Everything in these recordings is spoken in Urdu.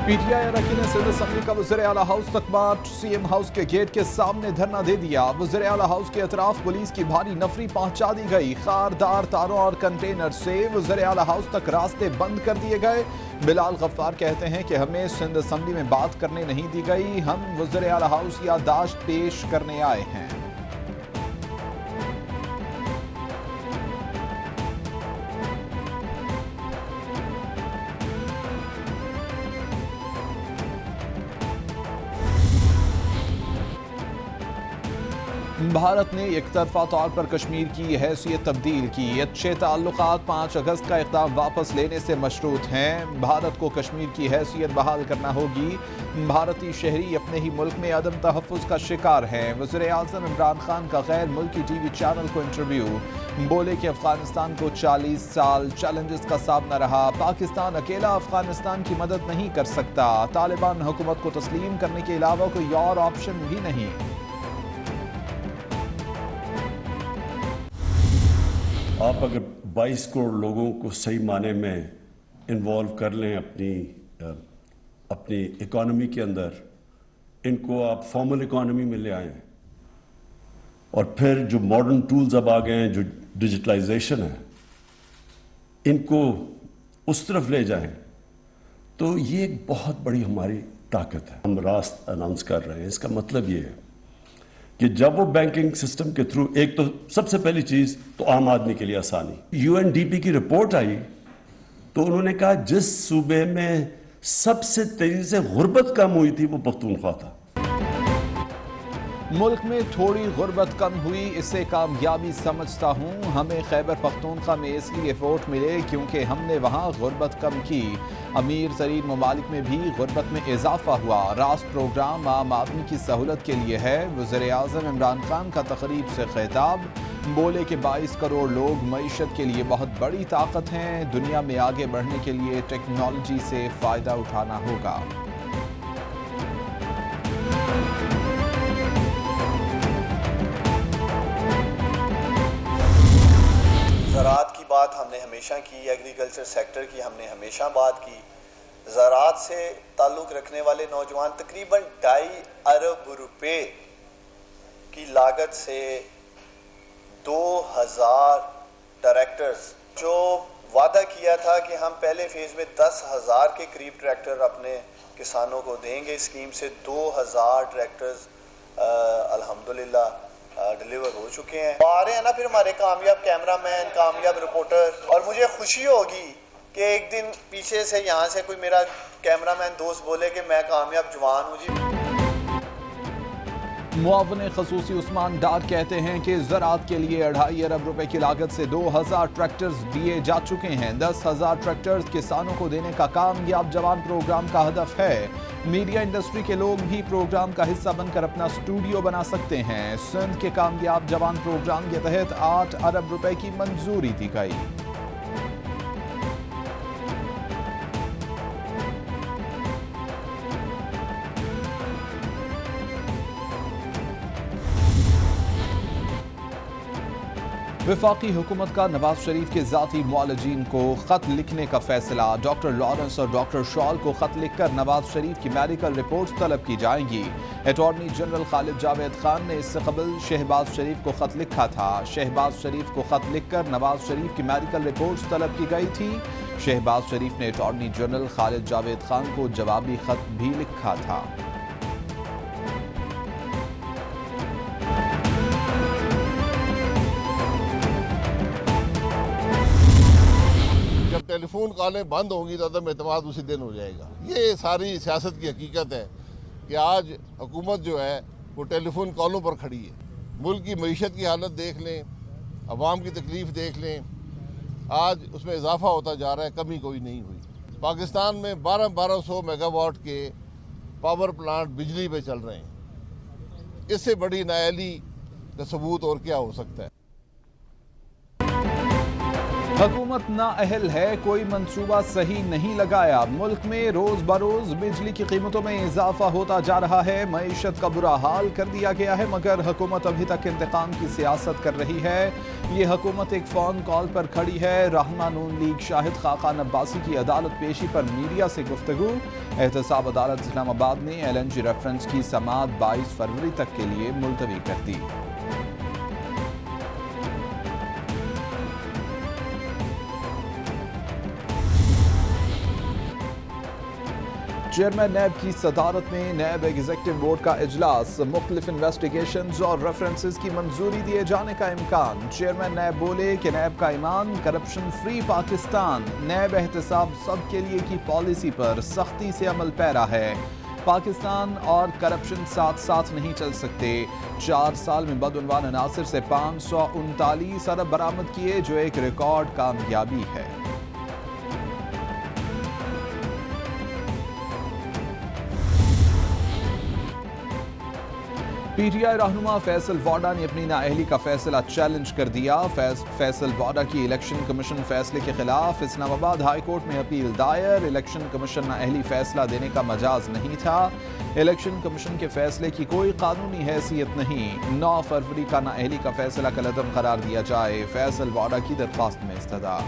پی ٹی آئی اراکین سندھ اسمبلی کا وزیر اعلیٰ ہاؤس تقبہ سی ایم ہاؤس کے گیٹ کے سامنے دھرنا دے دیا۔ وزیر اعلیٰ ہاؤس کے اطراف پولیس کی بھاری نفری پہنچا دی گئی۔ خاردار تاروں اور کنٹینر سے وزیر اعلیٰ ہاؤس تک راستے بند کر دیے گئے۔ بلال غفار کہتے ہیں کہ ہمیں سندھ اسمبلی میں بات کرنے نہیں دی گئی، ہم وزیر اعلیٰ ہاؤس یادداشت پیش کرنے آئے ہیں۔ بھارت نے یک طرفہ طور پر کشمیر کی حیثیت تبدیل کی۔ اچھے تعلقات 5 اگست کا اقدام واپس لینے سے مشروط ہیں۔ بھارت کو کشمیر کی حیثیت بحال کرنا ہوگی۔ بھارتی شہری اپنے ہی ملک میں عدم تحفظ کا شکار ہیں۔ وزیر اعظم عمران خان کا غیر ملکی ٹی وی چینل کو انٹرویو، بولے کہ افغانستان کو 40 سال چیلنجز کا سامنا رہا، پاکستان اکیلا افغانستان کی مدد نہیں کر سکتا، طالبان حکومت کو تسلیم کرنے کے علاوہ کوئی اور آپشن بھی نہیں۔ آپ اگر 22 کروڑ لوگوں کو صحیح معنی میں انوالو کر لیں اپنی اکانومی کے اندر، ان کو آپ فارمل اکانومی میں لے آئیں، اور پھر جو ماڈرن ٹولز اب آ گئے ہیں، جو ڈیجیٹلائزیشن ہے، ان کو اس طرف لے جائیں، تو یہ ایک بہت بڑی ہماری طاقت ہے۔ ہم راست اناؤنس کر رہے ہیں، اس کا مطلب یہ ہے کہ جب وہ بینکنگ سسٹم کے تھرو، ایک تو سب سے پہلی چیز تو عام آدمی کے لیے آسانی۔ یو این ڈی پی کی رپورٹ آئی تو انہوں نے کہا جس صوبے میں سب سے تیزی سے غربت کم ہوئی تھی وہ پختونخوا تھا۔ ملک میں تھوڑی غربت کم ہوئی، اسے کامیابی سمجھتا ہوں۔ ہمیں خیبر پختونخوا میں اس لیے ووٹ ملے کیونکہ ہم نے وہاں غربت کم کی۔ امیر ترین ممالک میں بھی غربت میں اضافہ ہوا۔ راست پروگرام عام آدمی کی سہولت کے لیے ہے۔ وزیر اعظم عمران خان کا تقریب سے خطاب، بولے کہ 22 کروڑ لوگ معیشت کے لیے بہت بڑی طاقت ہیں، دنیا میں آگے بڑھنے کے لیے ٹیکنالوجی سے فائدہ اٹھانا ہوگا۔ زراعت کی بات ہم نے ہمیشہ کی، ایگریکلچر سیکٹر کی ہم نے ہمیشہ بات کی۔ زراعت سے تعلق رکھنے والے نوجوان تقریباً 2.5 ارب روپے کی لاگت سے 2000 ٹریکٹرز، جو وعدہ کیا تھا کہ ہم پہلے فیز میں 10,000 کے قریب ٹریکٹر اپنے کسانوں کو دیں گے، اسکیم سے 2000 ٹریکٹرز الحمدللہ ڈیلیور ہو چکے ہیں۔ آ رہے ہیں نا پھر ہمارے کامیاب کیمرہ مین، کامیاب رپورٹر، اور مجھے خوشی ہوگی کہ ایک دن پیچھے سے یہاں سے کوئی میرا کیمرہ مین دوست بولے کہ میں کامیاب جوان ہوں جی۔ معاون خصوصی عثمان ڈار کہتے ہیں کہ زراعت کے لیے 2.5 ارب روپے کی لاگت سے 2000 ٹریکٹرز دیے جا چکے ہیں۔ 10,000 ٹریکٹرز کسانوں کو دینے کا کامیاب جوان پروگرام کا ہدف ہے۔ میڈیا انڈسٹری کے لوگ بھی پروگرام کا حصہ بن کر اپنا اسٹوڈیو بنا سکتے ہیں۔ سندھ کے کامیاب جوان پروگرام کے تحت 8 ارب روپے کی منظوری دی گئی۔ وفاقی حکومت کا نواز شریف کے ذاتی معالجین کو خط لکھنے کا فیصلہ۔ ڈاکٹر لارنس اور ڈاکٹر شال کو خط لکھ کر نواز شریف کی میڈیکل رپورٹس طلب کی جائیں گی۔ اٹارنی جنرل خالد جاوید خان نے اس سے قبل شہباز شریف کو خط لکھا تھا۔ شہباز شریف کو خط لکھ کر نواز شریف کی میڈیکل رپورٹس طلب کی گئی تھی۔ شہباز شریف نے اٹارنی جنرل خالد جاوید خان کو جوابی خط بھی لکھا تھا۔ ٹیلی فون کالیں بند ہوں گی تو عدم اعتماد اسی دن ہو جائے گا۔ یہ ساری سیاست کی حقیقت ہے کہ آج حکومت جو ہے وہ ٹیلی فون کالوں پر کھڑی ہے۔ ملک کی معیشت کی حالت دیکھ لیں، عوام کی تکلیف دیکھ لیں، آج اس میں اضافہ ہوتا جا رہا ہے، کمی کوئی نہیں ہوئی۔ پاکستان میں 1200 میگا واٹ کے پاور پلانٹ بجلی پہ چل رہے ہیں۔ اس سے بڑی نااہلی کا ثبوت اور کیا ہو سکتا ہے؟ حکومت نااہل ہے، کوئی منصوبہ صحیح نہیں لگایا، ملک میں روز بروز بجلی کی قیمتوں میں اضافہ ہوتا جا رہا ہے، معیشت کا برا حال کر دیا گیا ہے، مگر حکومت ابھی تک انتقام کی سیاست کر رہی ہے۔ یہ حکومت ایک فون کال پر کھڑی ہے۔ رہنما نون لیگ شاہد خاقان عباسی کی عدالت پیشی پر میڈیا سے گفتگو۔ احتساب عدالت اسلام آباد نے LNG ریفرنس کی سماعت 22 فروری تک کے لیے ملتوی کر دی۔ چیئرمین نیب کی صدارت میں نیب ایگزیکٹو بورڈ کا اجلاس، مختلف انویسٹیگیشنز اور ریفرنسز کی منظوری دیے جانے کا امکان۔ چیئرمین نیب بولے کہ نیب کا ایمان کرپشن فری پاکستان، نیب احتساب سب کے لیے کی پالیسی پر سختی سے عمل پیرا ہے۔ پاکستان اور کرپشن ساتھ ساتھ نہیں چل سکتے۔ 4 سال میں بدعنوان عناصر سے 539 ارب برآمد کیے، جو ایک ریکارڈ کامیابی ہے۔ پی ٹی آئی رہنما فیصل واڈا نے اپنی نااہلی کا فیصلہ چیلنج کر دیا۔ فیصل واڈا کی الیکشن کمیشن فیصلے کے خلاف اسلام آباد ہائی کورٹ میں اپیل دائر۔ الیکشن کمیشن نااہلی فیصلہ دینے کا مجاز نہیں تھا۔ الیکشن کمیشن کے فیصلے کی کوئی قانونی حیثیت نہیں۔ 9 فروری کا نااہلی کا فیصلہ کالعدم قرار دیا جائے، فیصل واڈا کی درخواست میں استدعا۔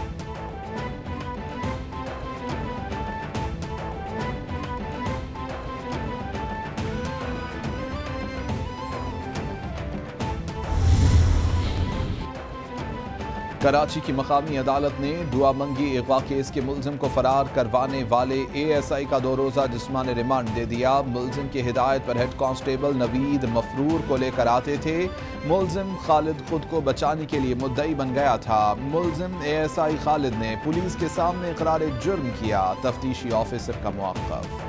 کراچی کی مقامی عدالت نے دعا منگی اغوا کیس کے ملزم کو فرار کروانے والے ASI کا 2 روزہ جسمانی ریمانڈ دے دیا۔ ملزم کی ہدایت پر ہیڈ کانسٹیبل نوید مفرور کو لے کر آتے تھے۔ ملزم خالد خود کو بچانے کے لیے مدعی بن گیا تھا۔ ملزم ASI خالد نے پولیس کے سامنے اقرار جرم کیا۔ تفتیشی آفیسر کا موقف۔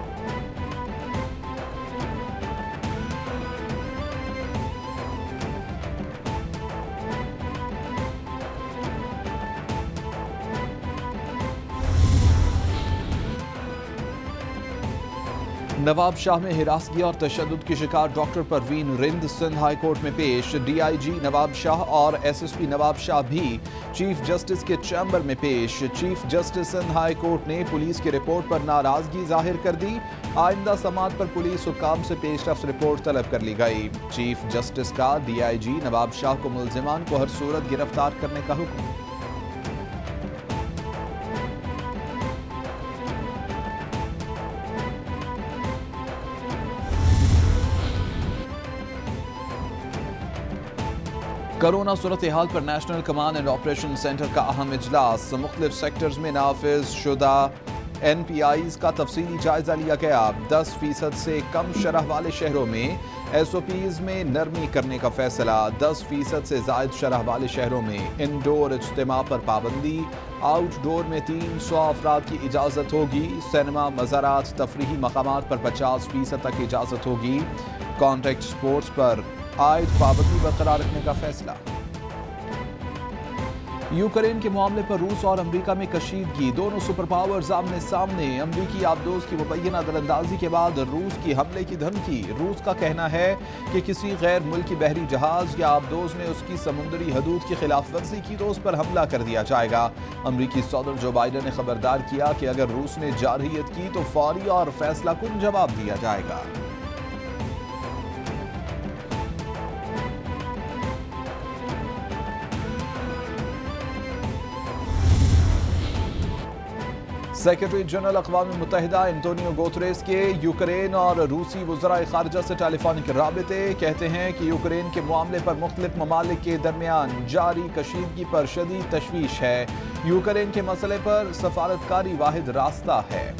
نواب شاہ میں ہراسگی اور تشدد کی شکار ڈاکٹر پروین رند سندھ ہائی کورٹ میں پیش۔ DIG نواب شاہ اور SSP نواب شاہ بھی چیف جسٹس کے چیمبر میں پیش۔ Chief justice Sindh high court نے پولیس کی رپورٹ پر ناراضگی ظاہر کر دی۔ آئندہ سماعت پر پولیس حکام سے پیش رفت رپورٹ طلب کر لی گئی۔ چیف جسٹس کا DIG نواب شاہ کو ملزمان کو ہر صورت گرفتار کرنے کا حکم۔ کرونا صورتحال پر national command and operation centre کا اہم اجلاس، مختلف سیکٹرز میں نافذ شدہ NPIs کا تفصیلی جائزہ لیا گیا۔ 10% سے کم شرح والے شہروں میں SOPs میں نرمی کرنے کا فیصلہ۔ 10% سے زائد شرح والے شہروں میں انڈور اجتماع پر پابندی۔ آؤٹ ڈور میں 300 افراد کی اجازت ہوگی۔ سینما، مزارات، تفریحی مقامات پر 50% تک اجازت ہوگی۔ کانٹیکٹ سپورٹس پر عائد پابندی برقرار رکھنے کا فیصلہ۔ یوکرین کے معاملے پر روس اور امریکہ میں کشیدگی، دونوں سپر پاورز آمنے سامنے۔ امریکی آبدوز کی مبینہ دراندازی کے بعد روس کی حملے کی دھمکی۔ روس کا کہنا ہے کہ کسی غیر ملکی بحری جہاز یا آبدوز نے اس کی سمندری حدود کی خلاف ورزی کی تو اس پر حملہ کر دیا جائے گا۔ امریکی صدر جو بائیڈن نے خبردار کیا کہ اگر روس نے جارحیت کی تو فوری اور فیصلہ کن جواب دیا جائے گا۔ سیکرٹری جنرل اقوام متحدہ انتونیو گوتریس کے یوکرین اور روسی وزرائے خارجہ سے ٹیلی فونک رابطے، کہتے ہیں کہ یوکرین کے معاملے پر مختلف ممالک کے درمیان جاری کشیدگی پر شدید تشویش ہے۔ یوکرین کے مسئلے پر سفارتکاری واحد راستہ ہے۔